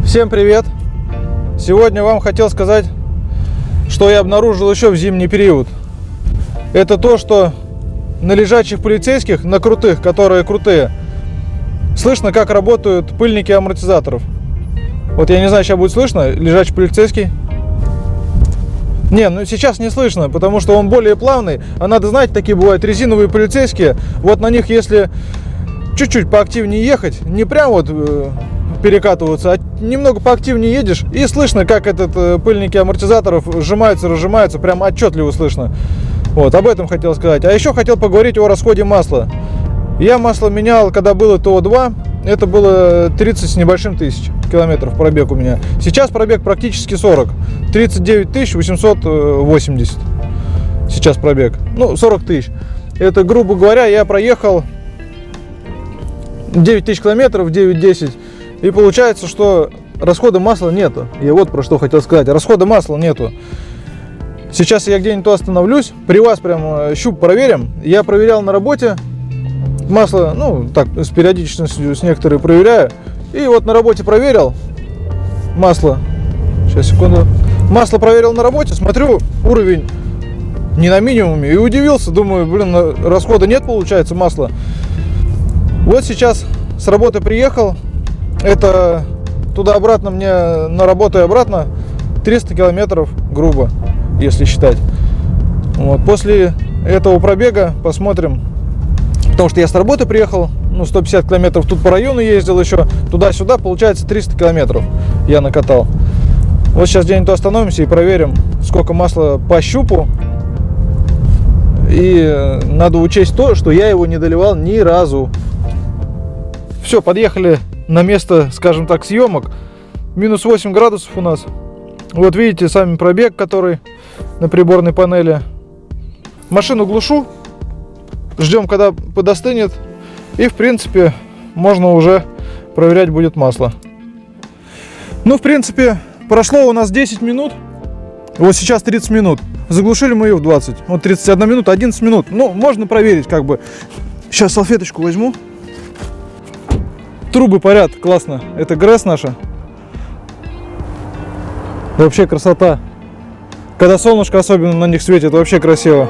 Всем привет! Сегодня вам хотел сказать, что я обнаружил еще в зимний период. Это то, что на лежачих полицейских, на крутых, которые крутые, слышно, как работают пыльники амортизаторов. Вот я не знаю, сейчас будет слышно лежачий полицейский. Не, ну сейчас не слышно, потому что он более плавный. А надо знать, такие бывают резиновые полицейские. Вот на них, если чуть-чуть поактивнее ехать, не прям вот перекатываться, а немного поактивнее едешь, и слышно, как пыльники амортизаторов сжимаются, разжимаются, прям отчетливо слышно. Вот, об этом хотел сказать. А еще хотел поговорить о расходе масла. Я масло менял, когда было ТО-2, это было 30 с небольшим тысяч километров пробег у меня. Сейчас пробег практически 40, 39 880 сейчас пробег, ну 40 тысяч. Это, грубо говоря, я проехал 9 тысяч километров, 9-10, и получается, что расхода масла нету. Я вот про что хотел сказать, расхода масла нету. Сейчас я где-нибудь остановлюсь, при вас прям щуп проверим. Я проверял на работе масло, ну так, с периодичностью с некоторой проверяю. И вот на работе проверил масло. Сейчас, секунду. Масло проверил на работе, смотрю, уровень не на минимуме. И удивился, думаю, блин, расхода нет, получается, масла. Вот сейчас с работы приехал. Это туда-обратно мне, на работу и обратно 300 километров грубо, если считать. Вот. После этого пробега посмотрим. Потому что я с работы приехал, ну, 150 километров тут по району ездил еще, туда-сюда, получается 300 километров я накатал. Вот сейчас где-нибудь остановимся и проверим, сколько масла по щупу. И надо учесть то, что я его не доливал ни разу. Все, подъехали на место, скажем так, съемок. Минус 8 градусов у нас. Вот видите, сами пробег, который на приборной панели. Машину глушу. Ждем, когда подостынет. И, в принципе, можно уже проверять будет масло. Ну, в принципе, прошло у нас 10 минут. Вот сейчас 30 минут. Заглушили мы ее в 20. Вот 31 минута, 11 минут. Ну, можно проверить, как бы. Сейчас салфеточку возьму. Трубы парят, классно. Это ГРЭС наша. Вообще красота. Когда солнышко особенно на них светит, вообще красиво.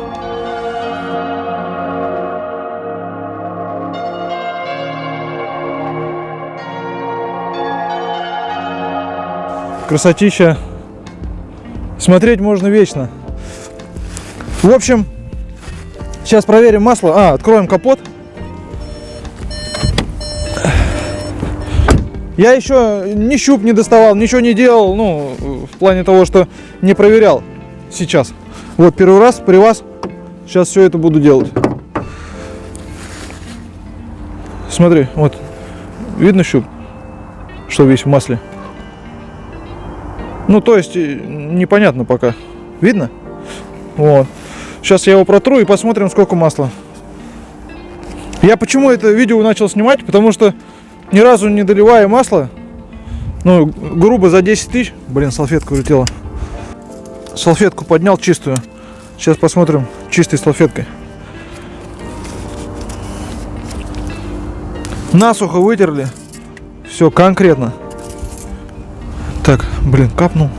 Красотища. Смотреть можно вечно. В общем, сейчас проверим масло. Откроем капот. Я еще ни щуп не доставал, ничего не делал. Ну, в плане того, что не проверял сейчас. Вот первый раз при вас. Сейчас все это буду делать. Смотри, вот. Видно щуп? Что весь в масле? Ну, то есть, непонятно пока. Видно? Вот. Сейчас я его протру и посмотрим, сколько масла. Я почему это видео начал снимать? Потому что ни разу не доливая масло, ну, грубо за 10 тысяч. Блин, салфетка улетела. Салфетку поднял чистую. Сейчас посмотрим чистой салфеткой. Насухо вытерли. Все конкретно. Так, блин, капнул.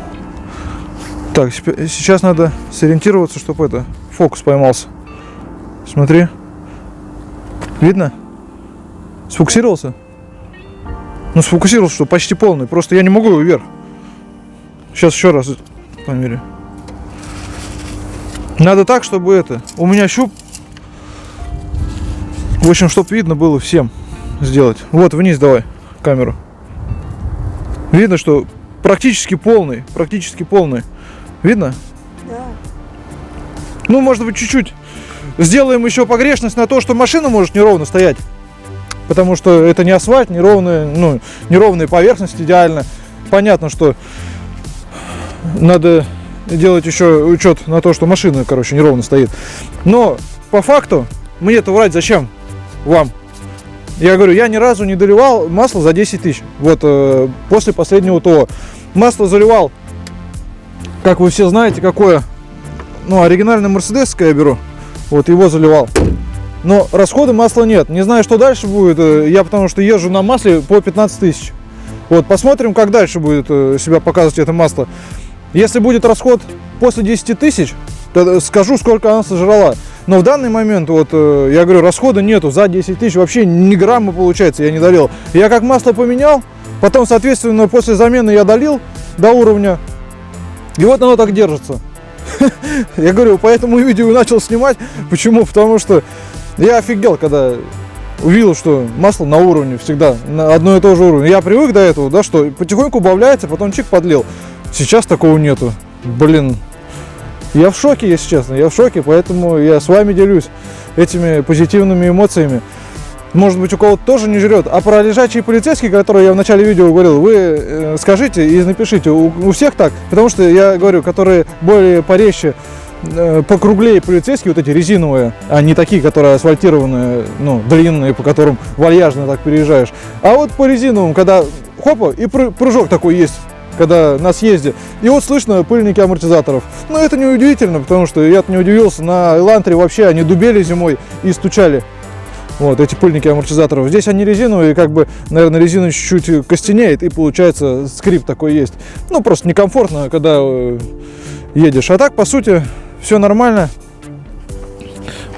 Так, сейчас надо сориентироваться, чтобы фокус поймался. Смотри. Видно? Сфокусировался? Ну, сфокусировался, что почти полный. Просто я не могу его вверх. Сейчас еще раз померяю. Надо так, чтобы у меня щуп. В общем, чтобы видно было всем сделать. Вот, вниз давай камеру. Видно, что практически полный. Практически полный. Видно? Да. Ну, может быть, чуть-чуть сделаем еще погрешность на то, что машина может неровно стоять. Потому что это не асфальт, неровные поверхности идеально. Понятно, что надо делать еще учет на то, что машина, неровно стоит. Но по факту мне-то врать зачем вам? Я говорю, я ни разу не доливал масло за 10 тысяч. Вот после последнего ТО. Масло заливал, как вы все знаете, какое. Ну, оригинальное мерседесское я беру. Вот его заливал. Но расхода масла нет. Не знаю, что дальше будет. Я потому что езжу на масле по 15 тысяч. Вот, посмотрим, как дальше будет себя показывать это масло. Если будет расход после 10 тысяч, то скажу, сколько она сожрала. Но в данный момент, вот, я говорю, расхода нету. За 10 тысяч вообще ни грамма, получается, я не долил. Я как масло поменял, потом, соответственно, после замены я долил до уровня. И вот оно так держится. Я говорю, поэтому видео начал снимать. Почему? Потому что я офигел, когда увидел, что масло на уровне всегда, на одно и то же уровне. Я привык до этого, да, что потихоньку убавляется, потом чик подлил. Сейчас такого нету. Блин, я в шоке, если честно, я в шоке, поэтому я с вами делюсь этими позитивными эмоциями. Может быть, у кого-то тоже не жрет. А про лежачие полицейские, которые я в начале видео говорил, вы скажите и напишите, у всех так? Потому что я говорю, которые более порезче, покруглее полицейские, вот эти резиновые, а не такие, которые асфальтированные, ну, длинные, по которым вальяжно так переезжаешь. А вот по резиновым, когда хопа, и прыжок такой есть, когда на съезде, и вот слышно пыльники амортизаторов. Но это не удивительно, потому что я-то не удивился, на Элантре вообще они дубели зимой и стучали. Вот эти пыльники амортизаторов. Здесь они резиновые, как бы, наверное, резина чуть-чуть костенеет, и получается скрип такой есть. Ну, просто некомфортно, когда едешь. А так, по сути, все нормально.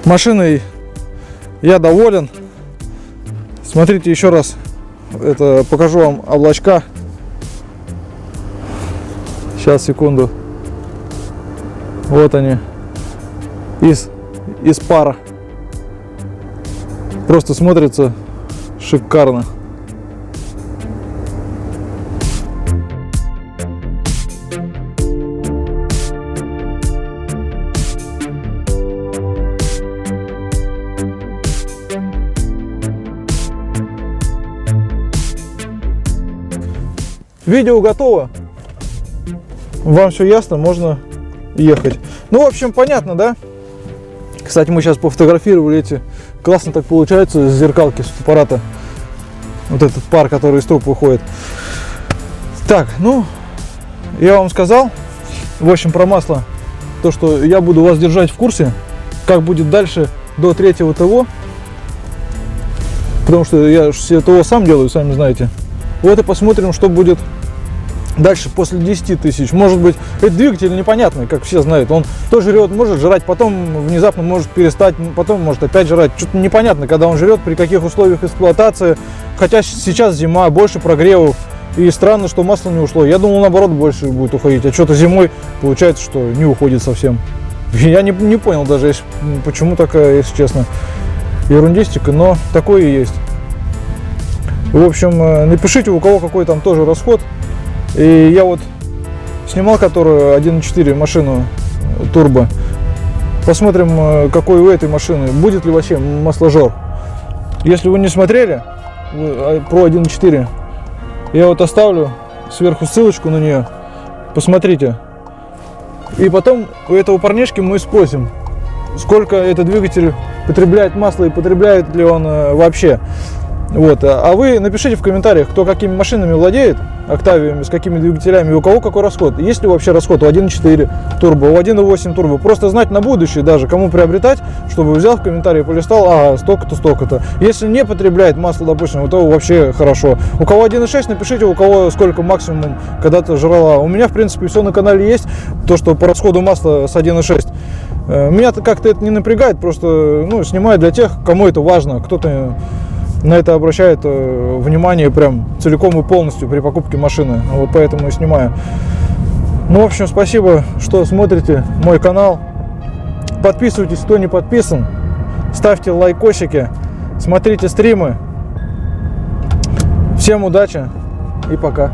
Машиной я доволен. Смотрите еще раз. Это покажу вам облачка. Сейчас, секунду. Вот они. Из пара. Просто смотрится шикарно. Видео готово. Вам все ясно, можно ехать. Ну, в общем, понятно, да? Кстати, мы сейчас пофотографировали эти. Классно так получается с зеркалки, с аппарата. Вот этот пар, который из труб выходит. Так, ну, я вам сказал, в общем, про масло. То, что я буду вас держать в курсе, как будет дальше до 3-го ТО. Потому что я все ТО сам делаю, сами знаете. Вот и посмотрим, что будет дальше после 10 тысяч. Может быть, этот двигатель непонятный, как все знают. Он то жрет, может жрать, потом внезапно может перестать, потом может опять жрать. Что-то непонятно, когда он жрет, при каких условиях эксплуатации. Хотя сейчас зима, больше прогревов. И странно, что масло не ушло. Я думал, наоборот, больше будет уходить. А что-то зимой получается, что не уходит совсем. Я не понял даже, почему такая, если честно, ерундистика. Но такое и есть. В общем, напишите, у кого какой там тоже расход. И я вот снимал которую 1.4 машину турбо. Посмотрим, какой у этой машины. Будет ли вообще масложор. Если вы не смотрели про 1.4, я вот оставлю сверху ссылочку на нее. Посмотрите. И потом у этого парнишки мы спросим, сколько этот двигатель потребляет масла и потребляет ли он вообще. Вот. А вы напишите в комментариях, кто какими машинами владеет, Октавиями, с какими двигателями, у кого какой расход. Есть ли вообще расход у 1.4 турбо, у 1.8 турбо. Просто знать на будущее даже, кому приобретать, чтобы взял в комментарии, полистал, ага, столько-то, столько-то. Если не потребляет масло, допустим, то вообще хорошо. У кого 1.6, напишите, у кого сколько максимум когда-то жрала. У меня, в принципе, все на канале есть, то, что по расходу масла с 1.6. Меня как-то это не напрягает, просто, ну, снимаю для тех, кому это важно. Кто-то на это обращает внимание прям целиком и полностью при покупке машины. Вот поэтому и снимаю. Ну, в общем, спасибо, что смотрите мой канал. Подписывайтесь, кто не подписан. Ставьте лайкосики. Смотрите стримы. Всем удачи и пока.